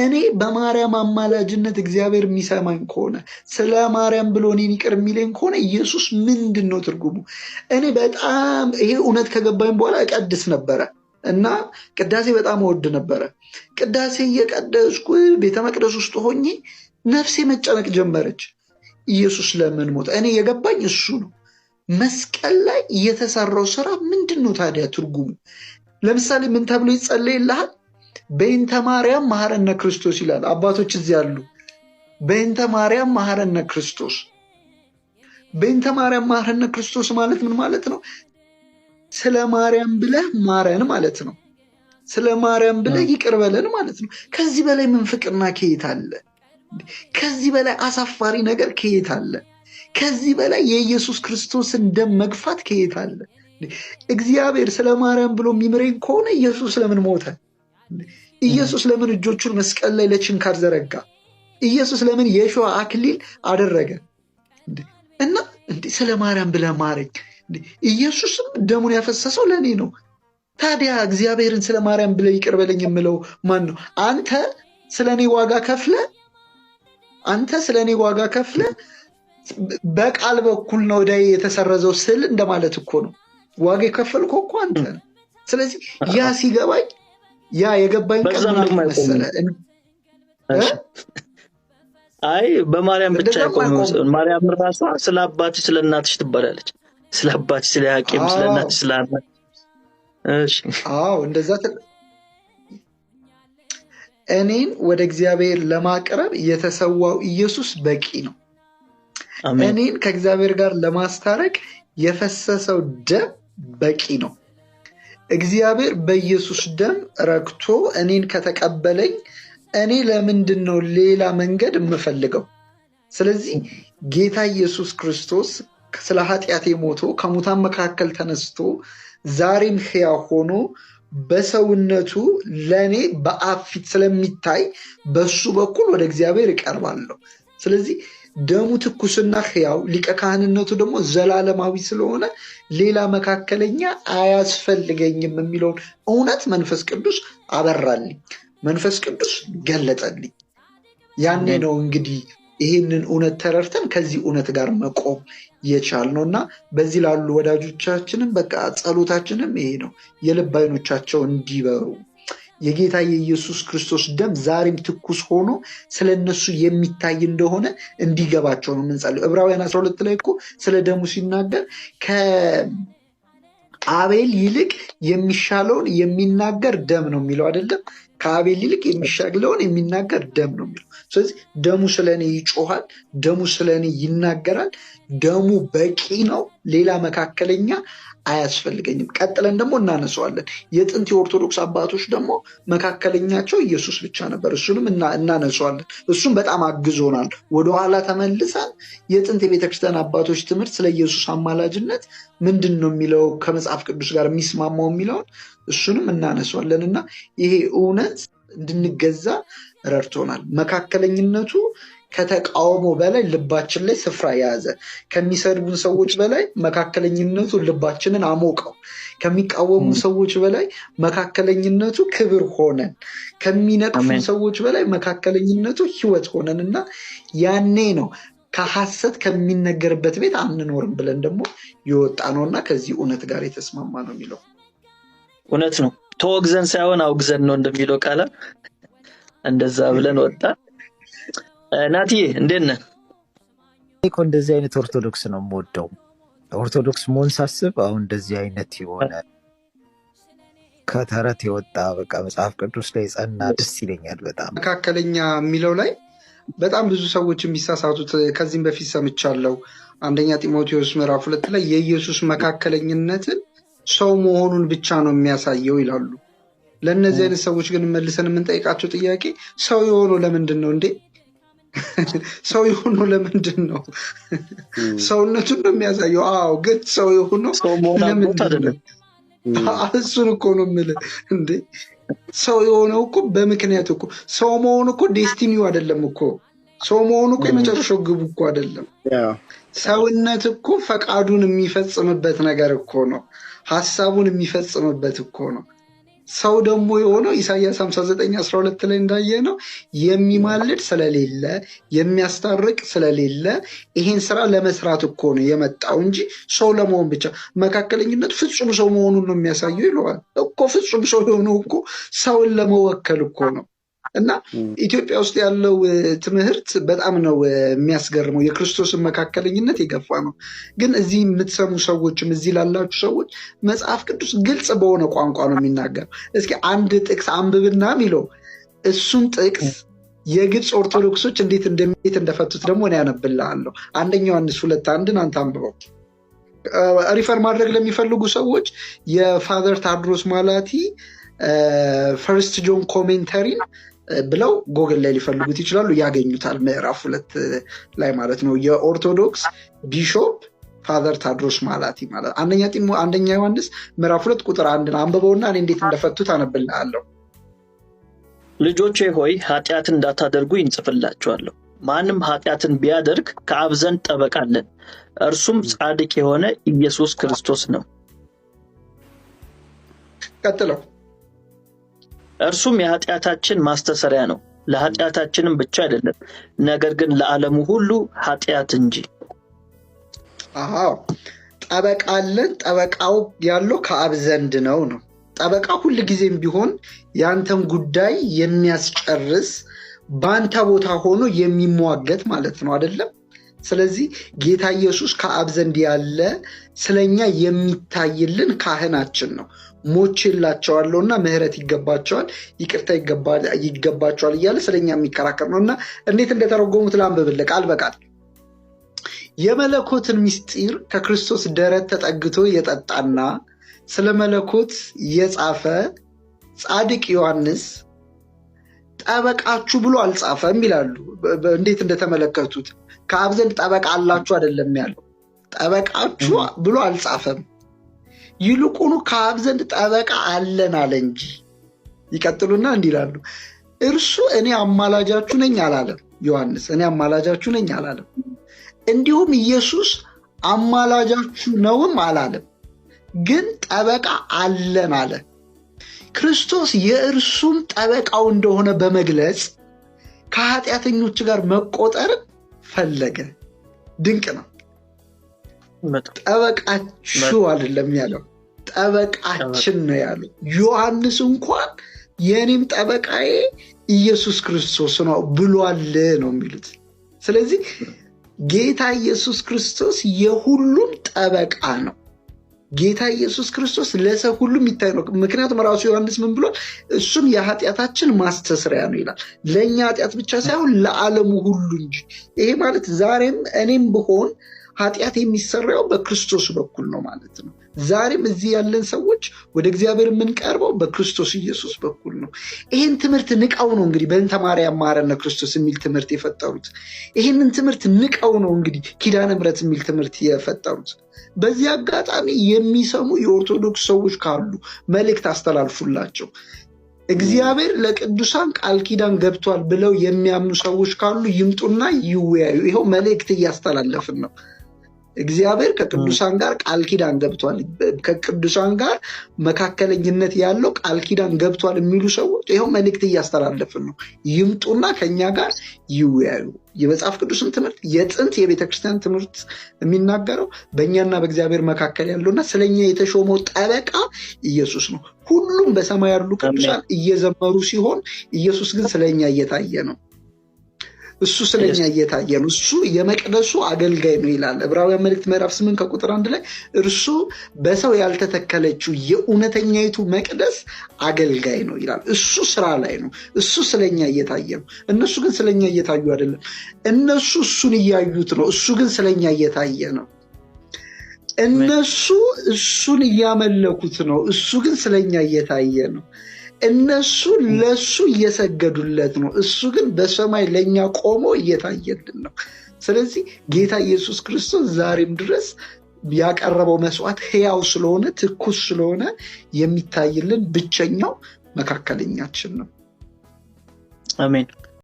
እኔ በማርያም አማላጅነት እግዚአብሔር የሚሰማኝ ከሆነ ስለ ማርያም ብሎ እኔን ይቅር የሚለኝ ከሆነ ኢየሱስ ምንድን ነው ትርጉሙ? እኔ በጣም ይሄ እውነት ከገባኝ በኋላ እቀድስ ነበረ እና ቅዳሴ በጣም እወድ ነበረ። ቅዳሴ እየቀደስኩ ቤተ መቅደስ ውስጥ ሆኜ ነፍሴ መጨነቅ ጀመረች። ኢየሱስ ለምን ሞተ? እኔ የገባኝ እሱ ነው። መስቀል ላይ የተሰራው ስራ ምንድን ነው ታዲያ ትርጉሙ? ለምሳሌ ምን ተብሎ ይጸለይልሃል? በእንተ ማርያም መሐረነ ክርስቶስ ይላል። አባቶች እዚህ ያሉ በእንተ ማርያም መሐረነ ክርስቶስ። በእንተ ማርያም መሐረነ ክርስቶስ ማለት ምን ማለት ነው? ስለ ማርያም ብለህ ማረን ማለት ነው። ስለ ማርያም ብለህ ይቅር በለን ማለት ነው። ከዚህ በላይ ምን ፍቅርና ከየት አለ? ከዚህ በላይ አሳፋሪ ነገር ከየት አለ? ከዚህ በላይ የኢየሱስ ክርስቶስን ደም መግፋት ከየት አለ? እግዚአብሔር ስለ ማርያም ብሎ የሚምረኝ ከሆነ ኢየሱስ ለምን ሞተ? ኢየሱስ ለምን እጆቹን መስቀል ላይ ለችንካር ዘረጋ? ኢየሱስ ለምን የሾህ አክሊል አደረገ? እና ስለ ማርያም ብለህ ማረኝ። ኢየሱስም ደሙን ያፈሰሰው ለእኔ ነው። ታዲያ እግዚአብሔርን ስለ ማርያም ብለህ ይቅር በለኝ የምለው ማን ነው? አንተ ስለ እኔ ዋጋ ከፍለ በቃል በኩል ነው ወደ የተሰረዘው ስል እንደማለት እኮ ነው። ዋጋ የከፈልከው እኮ አንተ ነው። ስለዚህ ያ ሲገባኝ ያ የገባኝ ቀን መሰለህ። አይ በማርያም ብቻ አይቆምም። ማርያም ራሷ ስለ አባትሽ ስለ እናትሽ ትባላለች። ስለ አባትሽ ስለ ያቄም ስለ እናትሽ ስለ አባ እሺ እንደዛ እኔን ወደ እግዚአብሔር ለማቅረብ የተሰዋው ኢየሱስ በቂ ነው። እኔን ከእግዚአብሔር ጋር ለማስታረቅ የፈሰሰው ደም በቂ ነው። እግዚአብሔር በኢየሱስ ደም ረክቶ እኔን ከተቀበለኝ እኔ ለምንድን ነው ሌላ መንገድ የምፈልገው? ስለዚህ ጌታ ኢየሱስ ክርስቶስ ስለ ኃጢአቴ ሞቶ ከሙታን መካከል ተነስቶ ዛሬም ሕያው ሆኖ በሰውነቱ ለእኔ በአብ ፊት ስለሚታይ በሱ በኩል ወደ እግዚአብሔር እቀርባለሁ። ስለዚህ ደሙ ትኩስና ሕያው፣ ሊቀ ካህንነቱ ደግሞ ዘላለማዊ ስለሆነ ሌላ መካከለኛ አያስፈልገኝም የሚለውን እውነት መንፈስ ቅዱስ አበራልኝ፣ መንፈስ ቅዱስ ገለጠልኝ። ያኔ ነው እንግዲህ ይህንን እውነት ተረድተን ከዚህ እውነት ጋር መቆም የቻልነው እና በዚህ ላሉ ወዳጆቻችንም በቃ ጸሎታችንም ይሄ ነው። የልብ ዓይኖቻቸው እንዲበሩ የጌታ የኢየሱስ ክርስቶስ ደም ዛሬም ትኩስ ሆኖ ስለነሱ የሚታይ እንደሆነ እንዲገባቸው ነው የምንጸልየው። ዕብራውያን 12 ላይ እኮ ስለ ደሙ ሲናገር ከአቤል ይልቅ የሚሻለውን የሚናገር ደም ነው የሚለው አይደለም? ከአቤል ይልቅ የሚሻለውን የሚናገር ደም ነው የሚለው። ስለዚህ ደሙ ስለኔ ይጮሃል፣ ደሙ ስለኔ ይናገራል፣ ደሙ በቂ ነው። ሌላ መካከለኛ አያስፈልገኝም። ቀጥለን ደግሞ እናነሳዋለን። የጥንት የኦርቶዶክስ አባቶች ደግሞ መካከለኛቸው ኢየሱስ ብቻ ነበር። እሱንም እናነሳዋለን። እሱም በጣም አግዞናል። ወደኋላ ተመልሰን የጥንት የቤተክርስቲያን አባቶች ትምህርት ስለ ኢየሱስ አማላጅነት ምንድን ነው የሚለው ከመጽሐፍ ቅዱስ ጋር የሚስማማው የሚለውን እሱንም እናነሳዋለን እና ይሄ እውነት እንድንገዛ ረድቶናል። መካከለኝነቱ ከተቃውሞ በላይ ልባችን ላይ ስፍራ የያዘ፣ ከሚሰድቡን ሰዎች በላይ መካከለኝነቱ ልባችንን አሞቀው፣ ከሚቃወሙ ሰዎች በላይ መካከለኝነቱ ክብር ሆነን፣ ከሚነቅፉን ሰዎች በላይ መካከለኝነቱ ሕይወት ሆነን እና ያኔ ነው ከሐሰት ከሚነገርበት ቤት አንኖርም ብለን ደግሞ የወጣ ነውና ከዚህ እውነት ጋር የተስማማ ነው የሚለው እውነት ነው። ተወግዘን ሳይሆን አውግዘን ነው እንደሚለው ቃል እንደዛ ብለን ወጣ። ናቲዬ እንዴት ነህ? እኮ እንደዚህ አይነት ኦርቶዶክስ ነው የምወደው። ኦርቶዶክስ መሆን ሳስብ አሁን እንደዚህ አይነት የሆነ ከተረት የወጣ በቃ መጽሐፍ ቅዱስ ላይ ጸና ደስ ይለኛል በጣም። መካከለኛ የሚለው ላይ በጣም ብዙ ሰዎች የሚሳሳቱት ከዚህም በፊት ሰምቻለሁ። አንደኛ ጢሞቴዎስ ምዕራፍ 2 ላይ የኢየሱስ መካከለኝነትን ሰው መሆኑን ብቻ ነው የሚያሳየው ይላሉ። ለእነዚህ አይነት ሰዎች ግን መልሰን የምንጠይቃቸው ጥያቄ ሰው የሆነው ለምንድን ነው እንዴ? ሰው የሆነው ለምንድን ነው? ሰውነቱን ነው የሚያሳየው። አዎ፣ ግን ሰው የሆነው ለምንድን ነው? እሱን እኮ ነው የምልህ እንዴ። ሰው የሆነው እኮ በምክንያት እኮ። ሰው መሆኑ እኮ ዴስቲኒው አይደለም እኮ። ሰው መሆኑ እኮ የመጨረሻው ግቡ እኮ አይደለም። ሰውነት እኮ ፈቃዱን የሚፈጽምበት ነገር እኮ ነው። ሐሳቡን የሚፈጽምበት እኮ ነው። ሰው ደግሞ የሆነው ኢሳይያስ 59:12 ላይ እንዳየነው የሚማልድ ስለሌለ የሚያስታርቅ ስለሌለ ይሄን ስራ ለመስራት እኮ ነው የመጣው እንጂ ሰው ለመሆን ብቻ። መካከለኝነት ፍጹም ሰው መሆኑን ነው የሚያሳየው ይለዋል እኮ። ፍጹም ሰው የሆነው እኮ ሰውን ለመወከል እኮ ነው። እና ኢትዮጵያ ውስጥ ያለው ትምህርት በጣም ነው የሚያስገርመው። የክርስቶስን መካከለኝነት የገፋ ነው። ግን እዚህ የምትሰሙ ሰዎችም እዚህ ላላችሁ ሰዎች መጽሐፍ ቅዱስ ግልጽ በሆነ ቋንቋ ነው የሚናገረው። እስኪ አንድ ጥቅስ አንብብና ሚለው እሱን ጥቅስ የግብፅ ኦርቶዶክሶች እንዴት እንደፈቱት ደግሞ እኔ ያነብልሃለሁ። 1 ዮሐንስ 2:1 አንተ አንብበው። ሪፈር ማድረግ ለሚፈልጉ ሰዎች የፋዘር ታድሮስ ማላቲ ፈርስት ጆን ኮሜንተሪን ብለው ጎግል ላይ ሊፈልጉት ይችላሉ፣ ያገኙታል። ምዕራፍ 2 ላይ ማለት ነው። የኦርቶዶክስ ቢሾፕ ፋዘር ታድሮስ ማላቲ ማለት 1 ዮሐንስ ምዕራፍ 2:1 አንብበውና እኔ እንዴት እንደፈቱት አነብልሃለሁ። ልጆቼ ሆይ ኃጢአትን እንዳታደርጉ እንጽፍላችኋለሁ። ማንም ኃጢአትን ቢያደርግ ከአብ ዘንድ ጠበቃ አለን፣ እርሱም ጻድቅ የሆነ ኢየሱስ ክርስቶስ ነው። ቀጥለው። እርሱም የኃጢአታችን ማስተሰሪያ ነው፣ ለኃጢአታችንም ብቻ አይደለም፣ ነገር ግን ለዓለሙ ሁሉ ኃጢአት እንጂ። አዎ ጠበቃ አለን። ጠበቃው ያለው ከአብ ዘንድ ነው። ጠበቃ ሁል ጊዜም ቢሆን ያንተን ጉዳይ የሚያስጨርስ በአንተ ቦታ ሆኖ የሚሟገት ማለት ነው አይደለም? ስለዚህ ጌታ ኢየሱስ ከአብ ዘንድ ያለ ስለኛ የሚታይልን ካህናችን ነው። ሞቼላቸዋለሁና ምህረት ይገባቸዋል፣ ይቅርታ ይገባቸዋል እያለ ስለኛ የሚከራከር ነው። እና እንዴት እንደተረጎሙት ላንብብልህ ቃል በቃል። የመለኮትን ምስጢር ከክርስቶስ ደረት ተጠግቶ የጠጣና ስለ መለኮት የጻፈ ጻድቅ ዮሐንስ ጠበቃችሁ ብሎ አልጻፈም ይላሉ። እንዴት እንደተመለከቱት ከአብ ዘንድ ጠበቃ አላችሁ አይደለም ያለው፣ ጠበቃችሁ ብሎ አልጻፈም። ይልቁኑ ከአብ ዘንድ ጠበቃ አለን አለ እንጂ። ይቀጥሉና እንዲህ ይላሉ፣ እርሱ እኔ አማላጃችሁ ነኝ አላለም። ዮሐንስ እኔ አማላጃችሁ ነኝ አላለም። እንዲሁም ኢየሱስ አማላጃችሁ ነውም አላለም፣ ግን ጠበቃ አለን አለ። ክርስቶስ የእርሱም ጠበቃው እንደሆነ በመግለጽ ከኃጢአተኞች ጋር መቆጠርን ፈለገ። ድንቅ ነው። ጠበቃችሁ አይደለም ያለው፣ ጠበቃችን ነው ያለው። ዮሐንስ እንኳን የኔም ጠበቃዬ ኢየሱስ ክርስቶስ ነው ብሏል ነው የሚሉት። ስለዚህ ጌታ ኢየሱስ ክርስቶስ የሁሉም ጠበቃ ነው። ጌታ ኢየሱስ ክርስቶስ ለሰው ሁሉ የሚታይ ነው። ምክንያቱም ራሱ ዮሐንስ ምን ብሏል? እሱም የኃጢአታችን ማስተስሪያ ነው ይላል። ለእኛ ኃጢአት ብቻ ሳይሆን ለዓለሙ ሁሉ እንጂ። ይሄ ማለት ዛሬም እኔም ብሆን ኃጢአት የሚሰራው በክርስቶስ በኩል ነው ማለት ነው። ዛሬም እዚህ ያለን ሰዎች ወደ እግዚአብሔር የምንቀርበው በክርስቶስ ኢየሱስ በኩል ነው። ይህን ትምህርት ንቀው ነው እንግዲህ በእንተ ማርያም ማረነ ክርስቶስ የሚል ትምህርት የፈጠሩት። ይህንን ትምህርት ንቀው ነው እንግዲህ ኪዳነ ምሕረት የሚል ትምህርት የፈጠሩት። በዚህ አጋጣሚ የሚሰሙ የኦርቶዶክስ ሰዎች ካሉ መልእክት አስተላልፉላቸው። እግዚአብሔር ለቅዱሳን ቃል ኪዳን ገብቷል ብለው የሚያምኑ ሰዎች ካሉ ይምጡና ይወያዩ። ይኸው መልእክት እያስተላለፍን ነው። እግዚአብሔር ከቅዱሳን ጋር ቃል ኪዳን ገብቷል፣ ከቅዱሳን ጋር መካከለኝነት ያለው ቃል ኪዳን ገብቷል የሚሉ ሰዎች ይኸው መልእክት እያስተላለፍን ነው። ይምጡና ከኛ ጋር ይወያዩ። የመጽሐፍ ቅዱስን ትምህርት የጥንት የቤተክርስቲያን ትምህርት የሚናገረው በእኛና በእግዚአብሔር መካከል ያለውና ስለኛ የተሾመው ጠበቃ ኢየሱስ ነው። ሁሉም በሰማይ ያሉ ቅዱሳን እየዘመሩ ሲሆን ኢየሱስ ግን ስለኛ እየታየ ነው። እሱ ስለኛ እየታየ ነው። እሱ የመቅደሱ አገልጋይ ነው ይላል ዕብራውያን መልእክት ምዕራፍ 8:1 ላይ እርሱ በሰው ያልተተከለችው የእውነተኛይቱ መቅደስ አገልጋይ ነው ይላል። እሱ ስራ ላይ ነው። እሱ ስለኛ እየታየ ነው። እነሱ ግን ስለኛ እየታዩ አይደለም። እነሱ እሱን እያዩት ነው። እሱ ግን ስለኛ እየታየ ነው። እነሱ እሱን እያመለኩት ነው። እሱ ግን ስለኛ እየታየ ነው። እነሱ ለሱ እየሰገዱለት ነው። እሱ ግን በሰማይ ለኛ ቆሞ እየታየልን ነው። ስለዚህ ጌታ ኢየሱስ ክርስቶስ ዛሬም ድረስ ያቀረበው መስዋዕት ሕያው ስለሆነ ትኩስ ስለሆነ የሚታይልን ብቸኛው መካከለኛችን ነው። አሜን።